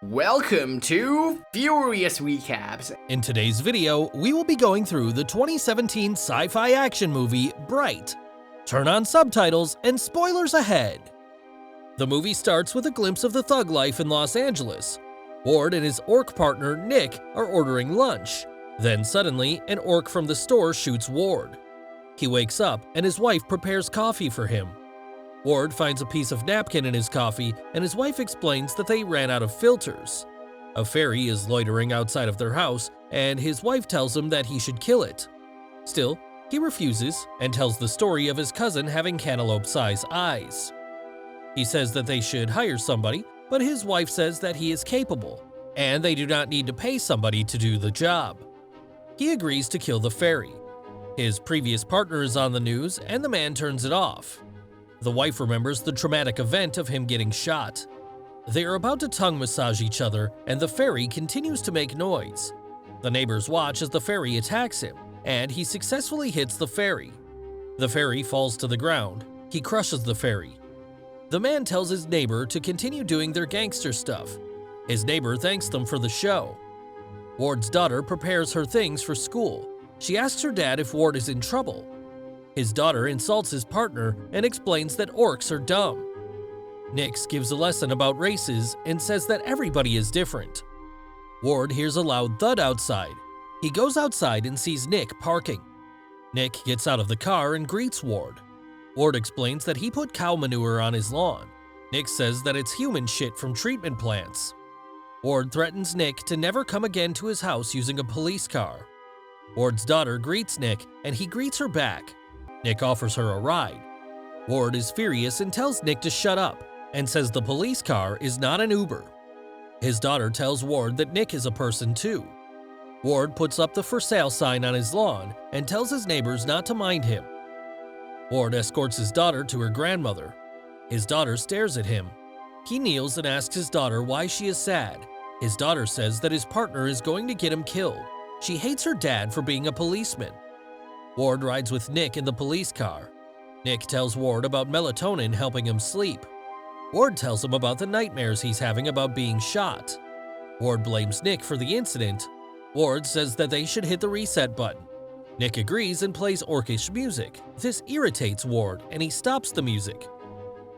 Welcome to Furious Recaps. In today's video, we will be going through the 2017 sci-fi action movie, Bright. Turn on subtitles and spoilers ahead. The movie starts with a glimpse of the thug life in Los Angeles. Ward and his orc partner, Nick, are ordering lunch. Then suddenly, an orc from the store shoots Ward. He wakes up and his wife prepares coffee for him. Ward finds a piece of napkin in his coffee, and his wife explains that they ran out of filters. A fairy is loitering outside of their house, and his wife tells him that he should kill it. Still, he refuses and tells the story of his cousin having cantaloupe-sized eyes. He says that they should hire somebody, but his wife says that he is capable, and they do not need to pay somebody to do the job. He agrees to kill the fairy. His previous partner is on the news, and the man turns it off. The wife remembers the traumatic event of him getting shot. They are about to tongue massage each other, and the fairy continues to make noise. The neighbors watch as the fairy attacks him, and he successfully hits the fairy. The fairy falls to the ground. He crushes the fairy. The man tells his neighbor to continue doing their gangster stuff. His neighbor thanks them for the show. Ward's daughter prepares her things for school. She asks her dad if Ward is in trouble. His daughter insults his partner and explains that orcs are dumb. Nix gives a lesson about races and says that everybody is different. Ward hears a loud thud outside. He goes outside and sees Nick parking. Nick gets out of the car and greets Ward. Ward explains that he put cow manure on his lawn. Nick says that it's human shit from treatment plants. Ward threatens Nick to never come again to his house using a police car. Ward's daughter greets Nick and he greets her back. Nick offers her a ride. Ward is furious and tells Nick to shut up and says the police car is not an Uber. His daughter tells Ward that Nick is a person too. Ward puts up the for sale sign on his lawn and tells his neighbors not to mind him. Ward escorts his daughter to her grandmother. His daughter stares at him. He kneels and asks his daughter why she is sad. His daughter says that his partner is going to get him killed. She hates her dad for being a policeman. Ward rides with Nick in the police car. Nick tells Ward about melatonin helping him sleep. Ward tells him about the nightmares he's having about being shot. Ward blames Nick for the incident. Ward says that they should hit the reset button. Nick agrees and plays orcish music. This irritates Ward and he stops the music.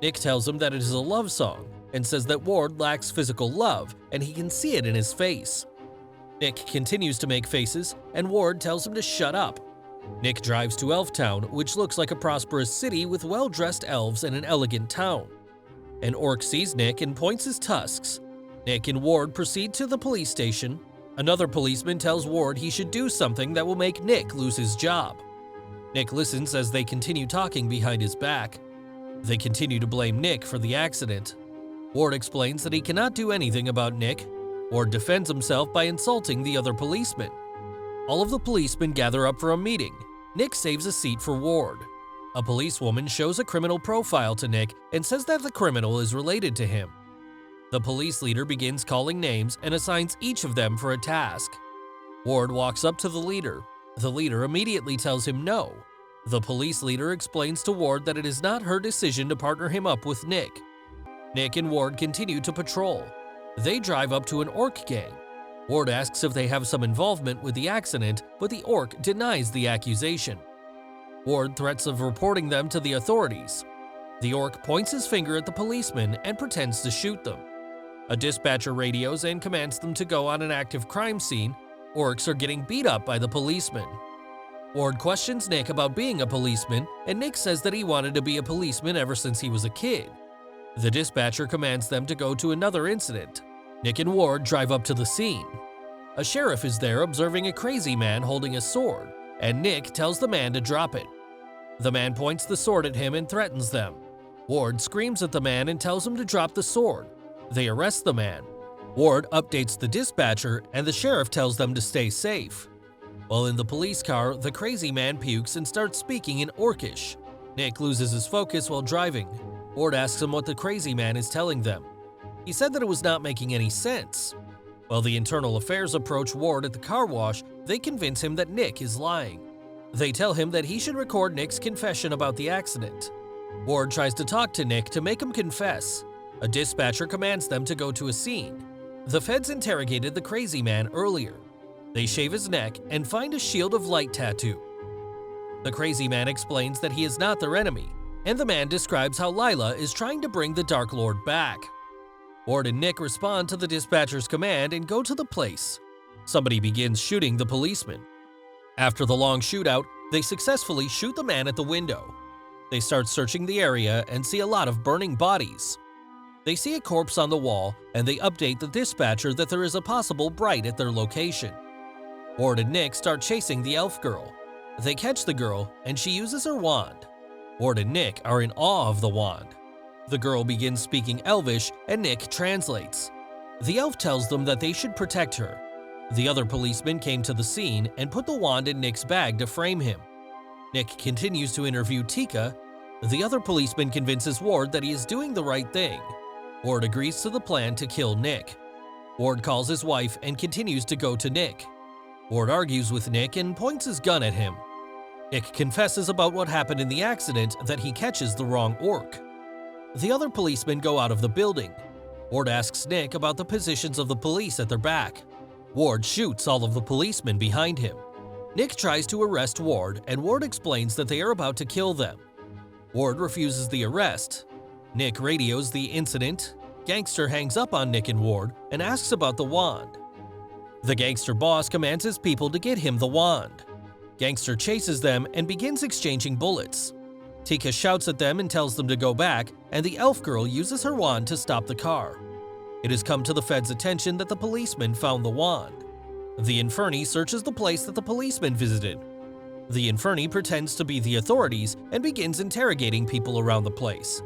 Nick tells him that it is a love song and says that Ward lacks physical love and he can see it in his face. Nick continues to make faces and Ward tells him to shut up. Nick drives to Elf Town, which looks like a prosperous city with well-dressed elves and an elegant town. An orc sees Nick and points his tusks. Nick and Ward proceed to the police station. Another policeman tells Ward he should do something that will make Nick lose his job. Nick listens as they continue talking behind his back. They continue to blame Nick for the accident. Ward explains that he cannot do anything about Nick. Ward defends himself by insulting the other policeman. All of the policemen gather up for a meeting. Nick saves a seat for Ward. A policewoman shows a criminal profile to Nick and says that the criminal is related to him. The police leader begins calling names and assigns each of them for a task. Ward walks up to the leader. The leader immediately tells him no. The police leader explains to Ward that it is not her decision to partner him up with Nick. Nick and Ward continue to patrol. They drive up to an orc gang. Ward asks if they have some involvement with the accident, but the orc denies the accusation. Ward threats of reporting them to the authorities. The orc points his finger at the policeman and pretends to shoot them. A dispatcher radios and commands them to go on an active crime scene. Orcs are getting beat up by the policeman. Ward questions Nick about being a policeman, and Nick says that he wanted to be a policeman ever since he was a kid. The dispatcher commands them to go to another incident. Nick and Ward drive up to the scene. A sheriff is there observing a crazy man holding a sword, and Nick tells the man to drop it. The man points the sword at him and threatens them. Ward screams at the man and tells him to drop the sword. They arrest the man. Ward updates the dispatcher and the sheriff tells them to stay safe. While in the police car, the crazy man pukes and starts speaking in orcish. Nick loses his focus while driving. Ward asks him what the crazy man is telling them. He said that it was not making any sense. While the internal affairs approach Ward at the car wash, they convince him that Nick is lying. They tell him that he should record Nick's confession about the accident. Ward tries to talk to Nick to make him confess. A dispatcher commands them to go to a scene. The feds interrogated the crazy man earlier. They shave his neck and find a shield of light tattoo. The crazy man explains that he is not their enemy, and the man describes how Lila is trying to bring the Dark Lord back. Ward and Nick respond to the dispatcher's command and go to the place. Somebody begins shooting the policeman. After the long shootout, they successfully shoot the man at the window. They start searching the area and see a lot of burning bodies. They see a corpse on the wall, and they update the dispatcher that there is a possible Bright at their location. Ward and Nick start chasing the elf girl. They catch the girl, and she uses her wand. Ward and Nick are in awe of the wand. The girl begins speaking Elvish, and Nick translates. The elf tells them that they should protect her. The other policeman came to the scene and put the wand in Nick's bag to frame him. Nick continues to interview Tika. The other policeman convinces Ward that he is doing the right thing. Ward agrees to the plan to kill Nick. Ward calls his wife and continues to go to Nick. Ward argues with Nick and points his gun at him. Nick confesses about what happened in the accident, that he catches the wrong orc. The other policemen go out of the building. Ward asks Nick about the positions of the police at their back. Ward shoots all of the policemen behind him. Nick tries to arrest Ward, and Ward explains that they are about to kill them. Ward refuses the arrest. Nick radios the incident. Gangster hangs up on Nick and Ward and asks about the wand. The gangster boss commands his people to get him the wand. Gangster chases them and begins exchanging bullets. Tika shouts at them and tells them to go back, and the elf girl uses her wand to stop the car. It has come to the feds' attention that the policeman found the wand. The Inferni searches the place that the policeman visited. The Inferni pretends to be the authorities and begins interrogating people around the place.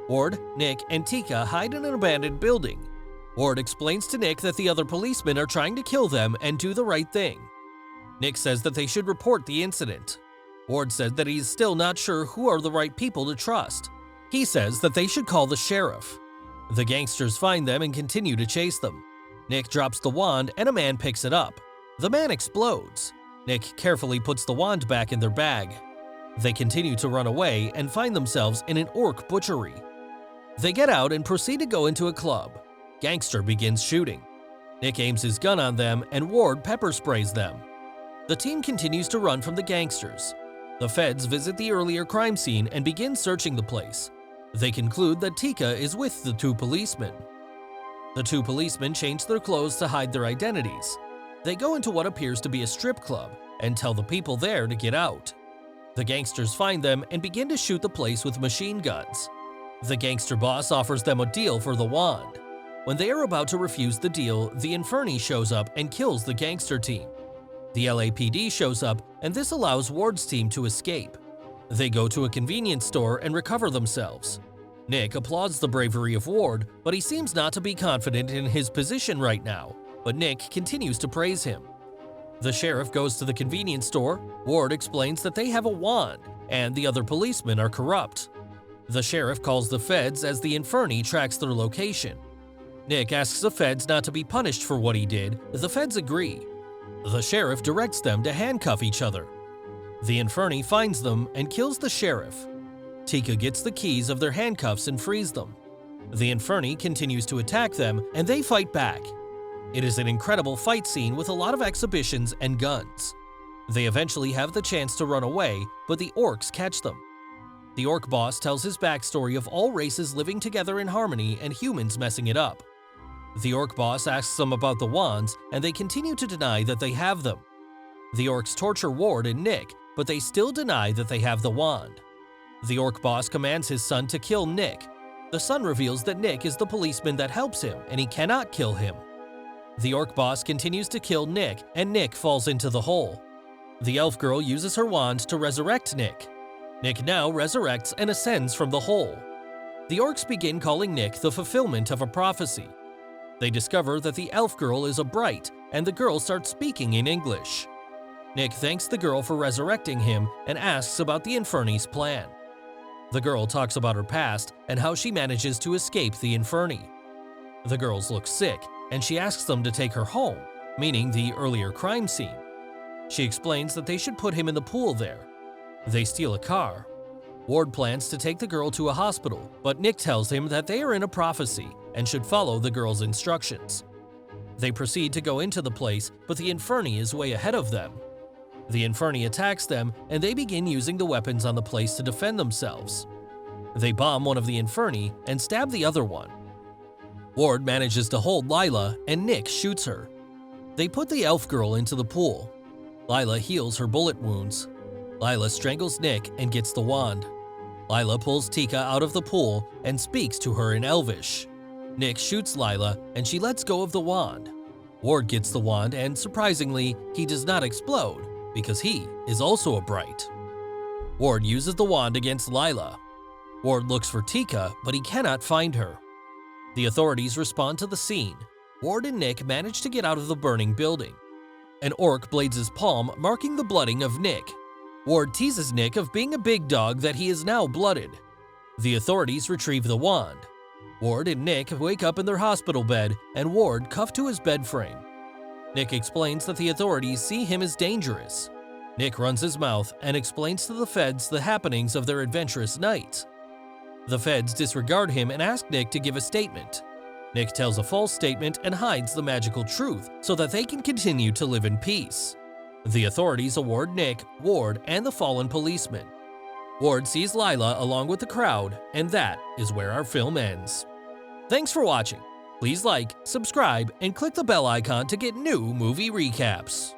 Ward, Nick, and Tika hide in an abandoned building. Ward explains to Nick that the other policemen are trying to kill them and do the right thing. Nick says that they should report the incident. Ward said that he is still not sure who are the right people to trust. He says that they should call the sheriff. The gangsters find them and continue to chase them. Nick drops the wand and a man picks it up. The man explodes. Nick carefully puts the wand back in their bag. They continue to run away and find themselves in an orc butchery. They get out and proceed to go into a club. Gangster begins shooting. Nick aims his gun on them and Ward pepper sprays them. The team continues to run from the gangsters. The feds visit the earlier crime scene and begin searching the place. They conclude that Tika is with the two policemen. The two policemen change their clothes to hide their identities. They go into what appears to be a strip club and tell the people there to get out. The gangsters find them and begin to shoot the place with machine guns. The gangster boss offers them a deal for the wand. When they are about to refuse the deal, the Inferni shows up and kills the gangster team. The LAPD shows up, and this allows Ward's team to escape. They go to a convenience store and recover themselves. Nick applauds the bravery of Ward, but he seems not to be confident in his position right now, but Nick continues to praise him. The sheriff goes to the convenience store. Ward explains that they have a wand, and the other policemen are corrupt. The sheriff calls the feds as the Inferni tracks their location. Nick asks the feds not to be punished for what he did. The feds agree. The sheriff directs them to handcuff each other. The Inferni finds them and kills the sheriff. Tika gets the keys of their handcuffs and frees them. The Inferni continues to attack them, and they fight back. It is an incredible fight scene with a lot of exhibitions and guns. They eventually have the chance to run away, but the orcs catch them. The orc boss tells his backstory of all races living together in harmony and humans messing it up. The orc boss asks them about the wands, and they continue to deny that they have them. The orcs torture Ward and Nick, but they still deny that they have the wand. The orc boss commands his son to kill Nick. The son reveals that Nick is the policeman that helps him, and he cannot kill him. The orc boss continues to kill Nick, and Nick falls into the hole. The elf girl uses her wand to resurrect Nick. Nick now resurrects and ascends from the hole. The orcs begin calling Nick the fulfillment of a prophecy. They discover that the elf girl is a Bright, and the girl starts speaking in English. Nick thanks the girl for resurrecting him and asks about the Inferni's plan. The girl talks about her past and how she manages to escape the Inferni. The girls look sick, and she asks them to take her home, meaning the earlier crime scene. She explains that they should put him in the pool there. They steal a car. Ward plans to take the girl to a hospital, but Nick tells him that they are in a prophecy and should follow the girl's instructions. They proceed to go into the place, but the Inferni is way ahead of them. The Inferni attacks them, and they begin using the weapons on the place to defend themselves. They bomb one of the Inferni and stab the other one. Ward manages to hold Lila, and Nick shoots her. They put the elf girl into the pool. Lila heals her bullet wounds. Lila strangles Nick and gets the wand. Lila pulls Tika out of the pool and speaks to her in Elvish. Nick shoots Lila, and she lets go of the wand. Ward gets the wand, and surprisingly, he does not explode, because he is also a Bright. Ward uses the wand against Lila. Ward looks for Tika, but he cannot find her. The authorities respond to the scene. Ward and Nick manage to get out of the burning building. An orc blades his palm, marking the blooding of Nick. Ward teases Nick of being a big dog that he is now blooded. The authorities retrieve the wand. Ward and Nick wake up in their hospital bed, and Ward cuffed to his bed frame. Nick explains that the authorities see him as dangerous. Nick runs his mouth and explains to the feds the happenings of their adventurous night. The feds disregard him and ask Nick to give a statement. Nick tells a false statement and hides the magical truth so that they can continue to live in peace. The authorities award Nick, Ward, and the fallen policeman. Ward sees Lila along with the crowd, and that is where our film ends. Thanks for watching. Please like, subscribe, and click the bell icon to get new movie recaps.